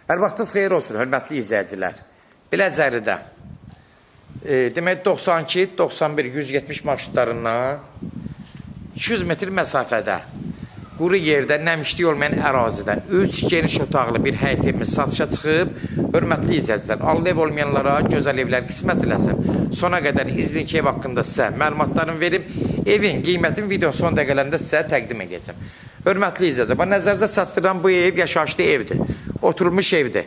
Hər vaxtınız xeyir olsun, hörmətli izləyicilər. Biləcəridə, demək 92, 91, 170 marşrutlarından 200 metr məsafədə, quru yerdə, nəmişlik olmayan ərazidə 3 geniş otaqlı bir həyət evimiz satışa çıxıb. Hörmətli izləyicilər, allı ev olmayanlara gözəl evlər qismət eləsin. Sona qədər izləyin ki, ev haqqında sizə məlumatlarını verib, evin qiymətin video son dəqiqələrində sizə təqdim edəcəm. Hörmətli izləyicilər, nəzərinizə çatdıran bu ev yaşayışlı evdir, oturulmuş evdir.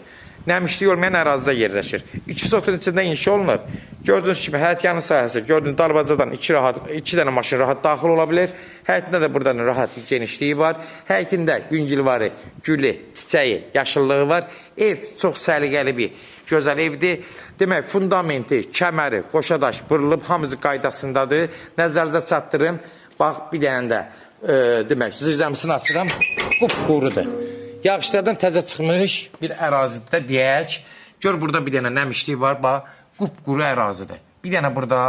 Nəmişlik olmayan ərazidə yerləşir. 2 sotun içində inşa olunub. Gördüyünüz kimi həyət yanı sahəsi, gördüyünüz darvazadan 2 dənə maşın rahat daxil ola bilir. Həyətində də buradan rahat bir genişliyi var. Həyətində yüngülvarı, gülü, çiçəyi, yaşıllığı var. Ev çox səliqəli bir gözəl evdir. Demək, fundamenti, kəməri, qoşadaş vurulub, hamısı qaydasındadır. Nəzərinizə çatdırım. Bax, bir dənə də demək, zirzəmisini açıram. Qupqurudur. Yağışlardan təzə çıxmış bir ərazidə deyək. Gör, burada bir dənə nəmişlik var. Bax, qupquru ərazidir. Bir dənə burada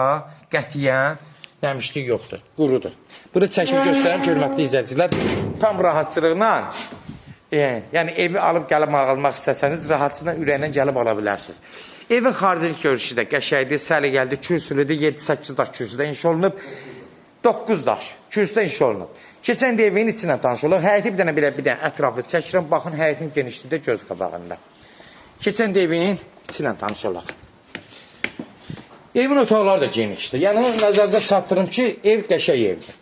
qətiyyən nəmişlik yoxdur. Qurudur. Bunu çəkib göstərəm, hörmətli izləyicilər. Tam rahatçılıqla, yəni evi alıb gəlib almaq istəsəniz, rahatçılıqla ürəyinə gəlib ala bilərsiniz. Evin xarici görüşü də qəşəkdir, səliqəlidir, kürsülüdür. 7-8 daş kürsüdə inşa olunub. 9 daş kürsüdə inşa olunub. Keçən də evin içindən tanış olaq. Həyəti bir dənə ətraflı çəkirəm. Baxın, həyətin genişliyi də göz qabağında. Keçən də evin içindən tanış olaq. Evin otaqları da genişdir. Yəni, nəzərinizə çatdırım ki, ev qəşəng evdir.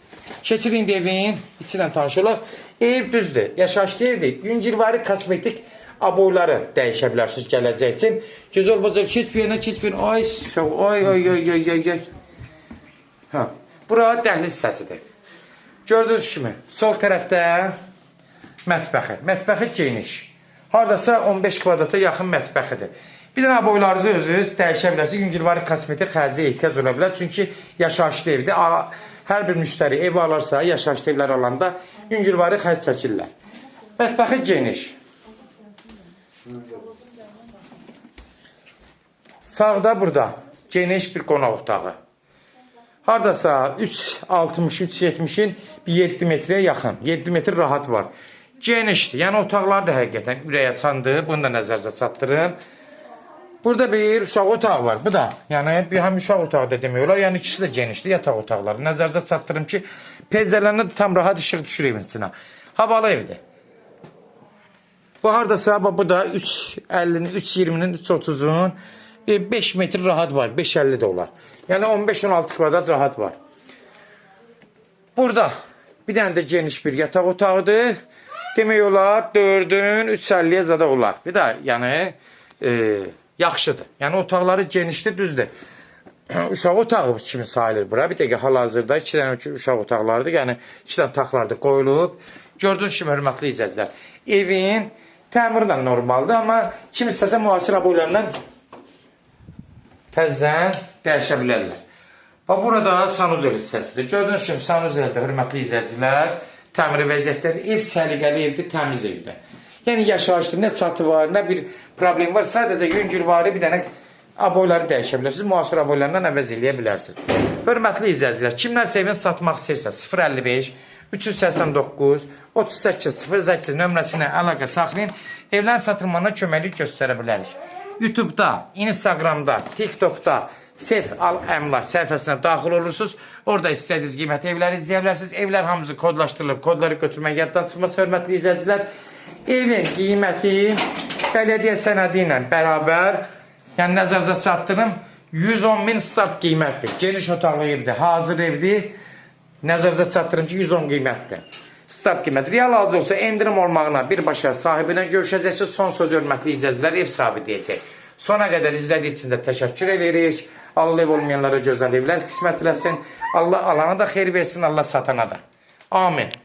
Keçirin də evin içindən tanış olaq. Ev düzdür, yaşayışlı evdir. Yüngülvari kosmetik aboyları dəyişə bilərsiniz gələcək üçün. Gözəl olacaq, keç bir yana, keç bir yana. Ay, ay. Ha, bura dəhliz hissəsidir. Gördüyünüz kimi, sol tərəfdə mətbəxi. Mətbəxi geniş. Haradasa 15 kvadrata yaxın mətbəxidir. Bir dənə boylarınızı özünüz dəyişə bilərsiniz. Yüngülvari kosmetik xərciyə ehtiyac ola bilər. Çünki yaşayışlı evdir. Hər bir müştəri ev alırsa, yaşayışlı evlər alanda yüngülvari xərc çəkirlər. Mətbəxi geniş. Sağda burada geniş bir qonaq otağı. Haradasa 3.60-3.70-in 7 metrəyə yaxın. 7 metr rahat var. Genişdir. Yəni otaqlar da həqiqətən ürəyə çandır. Bunu da nəzərinizə çatdırın. Burada bir uşaq otağı var. Bu da, yəni bir həm uşaq otağı da demək olar. Yəni ikisi də genişdir, yataq otaqları. Nəzərinizə çatdırım ki, pəncərələrinə tam rahat işıq düşür evin içinə. Havalı evdir. Bu haradasa, bu da 3.50-nin, 3.20-nin, 3.30-un 5 metr rahat var. 5.50 də olar. Yəni 15-16 kvadrat rahat var. Burada bir dənə də geniş bir yataq otağıdır. Demək olar 4-ün 3.50-yə zada olar. Bir də yəni yaxşıdır. Yəni otaqları genişdir, düzdür. Uşaq otağı kimi sayılır bura. Bir dəqiqə hal-hazırda 2 dənə uşaq otaqlarıdır. Yəni 2 dənə otaqlarda qoyulub. Gördüyünüz kimi, hörmətli izləyicilər, evin təmiri də normaldır. Amma kim istəsə müasir aboylarından təzdən dəyişə bilərlər. Bax, burada sanuzel hissəsidir. Gördüyünüz kimi, sanuzeldə, hörmətli izləyicilər, təmiri vəziyyətdədir. Ev səliqəli evdir, təmiz evdir. Yəni, yaşayışdır, nə çatı var, nə bir problem var. Sadəcə yüngülvari bir dənə aboyları dəyişə bilərsiniz. Müasir aboylarından əvəz eləyə bilərsiniz. Hörmətli izləyicilər, kimlər evini satmaq istəyirsə, 055 389 38 08 nömrəsinə əlaqə saxlayın. Evlərin satılmanına köməklik göstərə bilərik. YouTube'da, Instagram'da, TikTok'da Seç Al Əmlak səhifəsinə daxil olursunuz. Orada istədiyiniz qiymətli evləri izləyə bilərsiniz. Evlər hamısı kodlaşdırılıb, kodları götürmək yaddan çıxmaz, hörmətli izləyicilər. Evin qiyməti bələdiyyə sənədi ilə bərabər, yəni nəzərinizə çatdırım, 110.000 start qiymətdir. Geniş otaqlı evdir, hazır evdir. Nəzərinizə çatdırım ki, 110 qiymətdir. Start qiyməti. Real alıcı olsa endirim olmağına birbaşa sahibi ilə görüşəcəksiniz. Son söz hörmətli izləyicilər ev sahibi deyəcək. Sona qədər izlədiyi üçün də təşəkkür edirik. Allah ev olmayanlara gözəl evlər qismət eləsin. Allah alana da xeyir versin, Allah satana da. Amin.